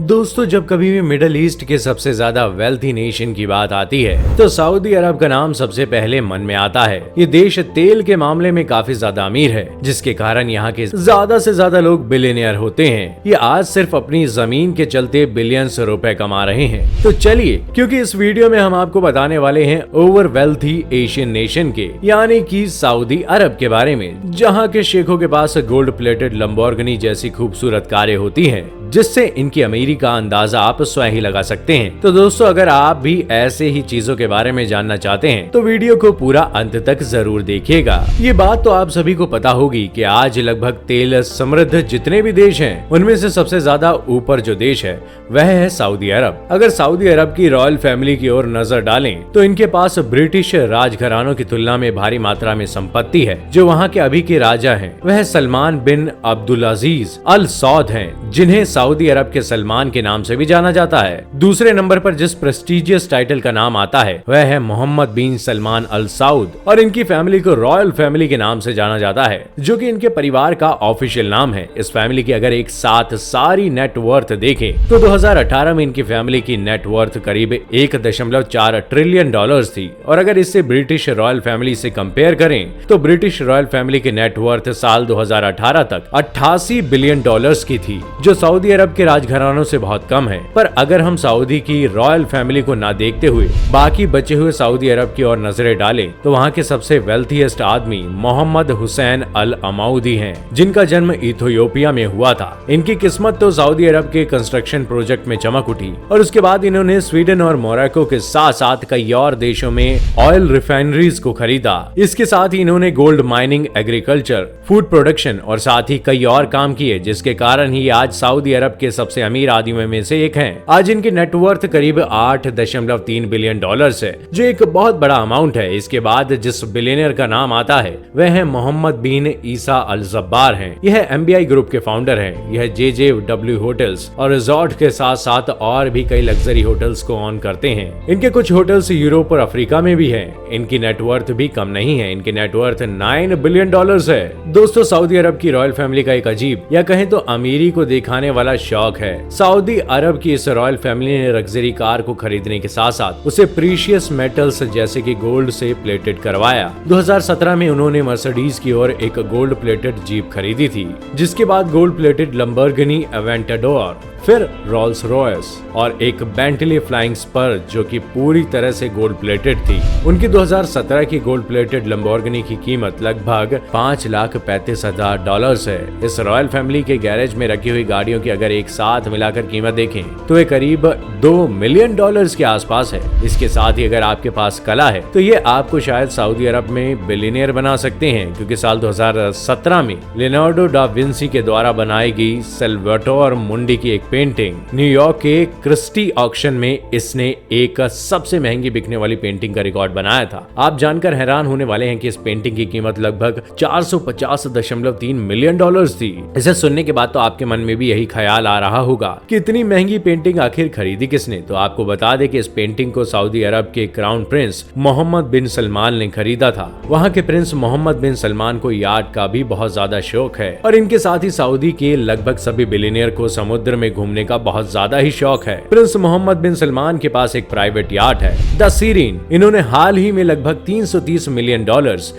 दोस्तों, जब कभी भी मिडिल ईस्ट के सबसे ज्यादा वेल्थी नेशन की बात आती है तो सऊदी अरब का नाम सबसे पहले मन में आता है। ये देश तेल के मामले में काफी ज्यादा अमीर है, जिसके कारण यहाँ के ज्यादा से ज्यादा लोग बिलियनियर होते हैं। ये आज सिर्फ अपनी जमीन के चलते बिलियंस रुपए कमा रहे हैं। तो चलिए, क्योंकि इस वीडियो में हम आपको बताने वाले हैं ओवर वेल्थी एशियन नेशन के यानी कि सऊदी अरब के बारे में, जहाँ के शेखों के पास गोल्ड प्लेटेड लंबोर्गिनी जैसी खूबसूरत कारें होती हैं, जिससे इनकी अमीरी का अंदाजा आप स्वयं ही लगा सकते हैं। तो दोस्तों, अगर आप भी ऐसे ही चीजों के बारे में जानना चाहते हैं तो वीडियो को पूरा अंत तक जरूर देखिएगा। ये बात तो आप सभी को पता होगी कि आज लगभग तेल समृद्ध जितने भी देश हैं, उनमें से सबसे ज्यादा ऊपर जो देश है वह है सऊदी अरब। अगर सऊदी अरब की रॉयल फैमिली की ओर नजर डालें तो इनके पास ब्रिटिश राजघरानों की तुलना में भारी मात्रा में संपत्ति है। जो वहाँ के अभी के राजा हैं वह सलमान बिन अब्दुल-अजीज अल सौद हैं, जिन्हें सऊदी अरब के सलमान के नाम से भी जाना जाता है। दूसरे नंबर पर जिस प्रेस्टिजियस टाइटल का नाम आता है वह है मोहम्मद बिन सलमान अल सऊद, और इनकी फैमिली को रॉयल फैमिली के नाम से जाना जाता है, जो कि इनके परिवार का ऑफिशियल नाम है। इस फैमिली की अगर एक साथ सारी नेट वर्थ देखें तो 2018 में इनकी फैमिली की नेट वर्थ करीब 1.4 ट्रिलियन डॉलर्स थी, और अगर इससे ब्रिटिश रॉयल फैमिली से कंपेयर करें तो ब्रिटिश रॉयल फैमिली की नेट वर्थ साल 2018 तक 88 बिलियन डॉलर्स की थी, जो सऊदी अरब के राजघरानों से बहुत कम है। पर अगर हम सऊदी की रॉयल फैमिली को ना देखते हुए बाकी बचे हुए सऊदी अरब की ओर नजरें डालें तो वहाँ के सबसे वेल्थीएस्ट आदमी मोहम्मद हुसैन अल अमाउदी हैं, जिनका जन्म इथियोपिया में हुआ था। इनकी किस्मत तो सऊदी अरब के कंस्ट्रक्शन प्रोजेक्ट में चमक उठी, और उसके बाद इन्होंने स्वीडन और मोरक्को के साथ साथ कई और देशों में ऑयल रिफाइनरीज को खरीदा। इसके साथ ही इन्होंने gold mining, agriculture, food production और साथ ही कई और काम किए, जिसके कारण ही आज सऊदी अरब के सबसे अमीर आदमियों में से एक हैं। आज इनकी नेटवर्थ करीब 8.3 बिलियन डॉलर्स है, जो एक बहुत बड़ा अमाउंट है। इसके बाद जिस बिलियनियर का नाम आता है वह है मोहम्मद बिन ईसा अल जब्बार हैं। यह MBI ग्रुप के फाउंडर हैं। यह JJW होटल्स और रिजॉर्ट के साथ साथ और भी कई लग्जरी होटल्स को ऑन करते हैं। इनके कुछ होटल्स यूरोप और अफ्रीका में भी हैं। इनकी नेटवर्थ भी कम नहीं है, इनकी नेटवर्थ 9 बिलियन डॉलर्स है। दोस्तों, सऊदी अरब की रॉयल फैमिली का एक अजीब या कहें तो अमीरी को दिखाने वाला शौक है। सऊदी अरब की इस रॉयल फैमिली ने लग्जरी कार को खरीदने के साथ साथ उसे प्रीशियस मेटल्स जैसे कि गोल्ड से प्लेटेड करवाया। 2017 में उन्होंने मर्सिडीज की ओर एक गोल्ड प्लेटेड जीप खरीदी थी, जिसके बाद गोल्ड प्लेटेड लंबोर्गिनी एवेंटाडोर, फिर रोल्स रॉयस और एक बेंटली फ्लाइंग स्पर जो कि पूरी तरह से गोल्ड प्लेटेड थी। उनकी 2017 की गोल्ड प्लेटेड लंबोर्गिनी की कीमत लगभग $5,35,000 है। इस रॉयल फैमिली के गैरेज में रखी हुई गाड़ियों की अगर एक साथ मिलाकर कीमत देखें तो ये करीब $2 मिलियन के आसपास है। इसके साथ ही अगर आपके पास कला है तो ये आपको शायद सऊदी अरब में बिलियनियर बना सकते हैं, क्योंकि साल 2017 में लियोनार्डो डा विंसी के द्वारा बनाई गई सल्वाटोर मुंडी की एक पेंटिंग न्यूयॉर्क के क्रिस्टी ऑक्शन में इसने एक सबसे महंगी बिकने वाली पेंटिंग का रिकॉर्ड बनाया था। आप जानकर हैरान होने वाले हैं कि इस पेंटिंग की कीमत लगभग $450.3 मिलियन थी। इसे सुनने के बाद तो आपके मन में भी यही ख्याल आ रहा होगा कि इतनी महंगी पेंटिंग आखिर खरीदी किसने। तो आपको बता दें कि इस पेंटिंग को सऊदी अरब के क्राउन प्रिंस मोहम्मद बिन सलमान ने खरीदा था। वहाँ के प्रिंस मोहम्मद बिन सलमान को याट का भी बहुत ज्यादा शौक है, और इनके साथ ही सऊदी के लगभग सभी बिलियनियर को समुद्र में घूमने का बहुत ज्यादा ही शौक है। प्रिंस मोहम्मद बिन सलमान के पास एक प्राइवेट याट है, द सीरीन। इन्होंने हाल ही में लगभग $330 मिलियन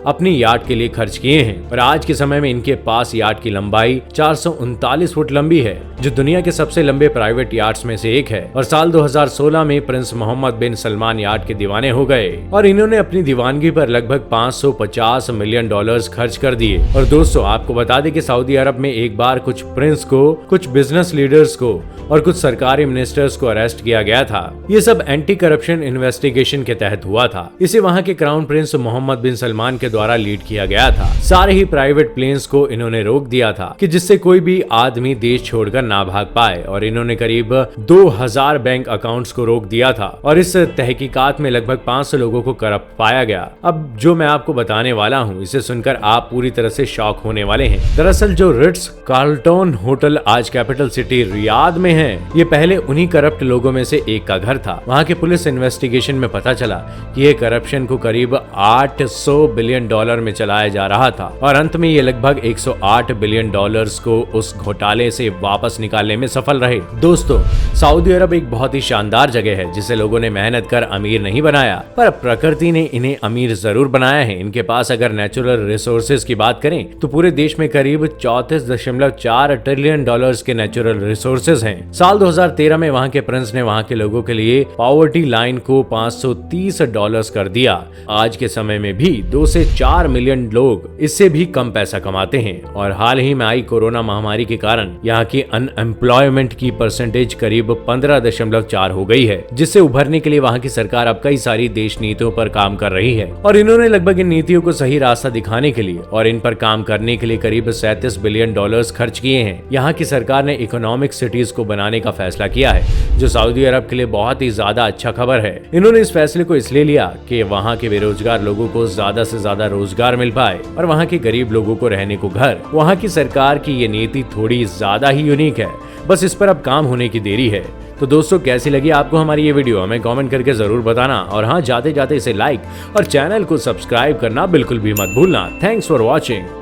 अपनी याट के लिए खर्च किए हैं, और आज के समय में इनके पास याट की लंबाई 439 फुट लंबी है, जो दुनिया के सबसे लंबे प्राइवेट याट्स में से एक है। और साल 2016 में प्रिंस मोहम्मद बिन सलमान याट के दीवाने हो गए, और इन्होंने अपनी दीवानगी पर लगभग $550 मिलियन खर्च कर दिए। और दोस्तों, आपको बता दें कि सऊदी अरब में एक बार कुछ प्रिंस को, कुछ बिजनेस लीडर्स को और कुछ सरकारी मिनिस्टर्स को अरेस्ट किया गया था। ये सब एंटी करप्शन इन्वेस्टिगेशन के तहत हुआ था। इसे वहाँ के क्राउन प्रिंस मोहम्मद बिन सलमान के द्वारा लीड किया गया था। सारे ही प्राइवेट प्लेन्स को इन्होंने रोक दिया था कि जिससे कोई भी आदमी देश छोड़कर ना भाग पाए, और इन्होंने करीब 2000 बैंक अकाउंट्स को रोक दिया था, और इस तहकीकात में लगभग 500 लोगों को करप्ट पाया गया। अब जो मैं आपको बताने वाला हूँ, इसे सुनकर आप पूरी तरह से शॉक होने वाले हैं। दरअसल जो रिट्स कार्लटन होटल आज कैपिटल सिटी रियाद रियाद में है। ये पहले उन्हीं करप्ट लोगों में से एक का घर था। वहाँ के पुलिस इन्वेस्टिगेशन में पता चला कि ये करप्शन को करीब 800 बिलियन डॉलर में चलाया जा रहा था और अंत में ये लगभग 108 बिलियन डॉलर्स को उस घोटाले से वापस निकालने में सफल रहे। दोस्तों, सऊदी अरब एक बहुत ही शानदार जगह है जिसे लोगों ने मेहनत कर अमीर नहीं बनाया, पर प्रकृति ने इन्हें अमीर जरूर बनाया है। इनके पास अगर नेचुरल रिसोर्सेज की बात करें तो पूरे देश में करीब 34.4 ट्रिलियन डॉलर्स के नेचुरल रिसोर्सेज हैं। साल 2013 में वहां के प्रिंस ने वहां के लोगों के लिए पॉवर्टी लाइन को $530 कर दिया। आज के समय में भी 2 से 4 मिलियन लोग इससे भी कम पैसा कमाते हैं और हाल ही में आई कोरोना महामारी के कारण यहाँ की अनएम्प्लॉयमेंट की परसेंटेज करीब 15.4 हो गई है, जिससे उभरने के लिए वहाँ की सरकार अब कई सारी देश नीतियों पर काम कर रही है और इन्होंने लगभग इन नीतियों को सही रास्ता दिखाने के लिए और इन पर काम करने के लिए करीब 37 बिलियन डॉलर्स खर्च किए हैं। यहाँ की सरकार ने इकोनॉमिक सिटीज को बनाने का फैसला किया है, जो सऊदी अरब के लिए बहुत ही ज्यादा अच्छा खबर है। इन्होंने इस फैसले को इसलिए लिया कि वहाँ के बेरोजगार लोगों को ज्यादा से ज्यादा रोजगार मिल पाए और वहाँ के गरीब लोगों को रहने को घर। वहाँ की सरकार की ये नीति थोड़ी ज्यादा ही यूनिक है, बस इस पर अब काम होने की देरी है। तो दोस्तों, कैसी लगी आपको हमारी ये वीडियो हमें कमेंट करके जरूर बताना और हाँ, जाते जाते इसे लाइक और चैनल को सब्सक्राइब करना बिल्कुल भी मत भूलना। Thanks for watching.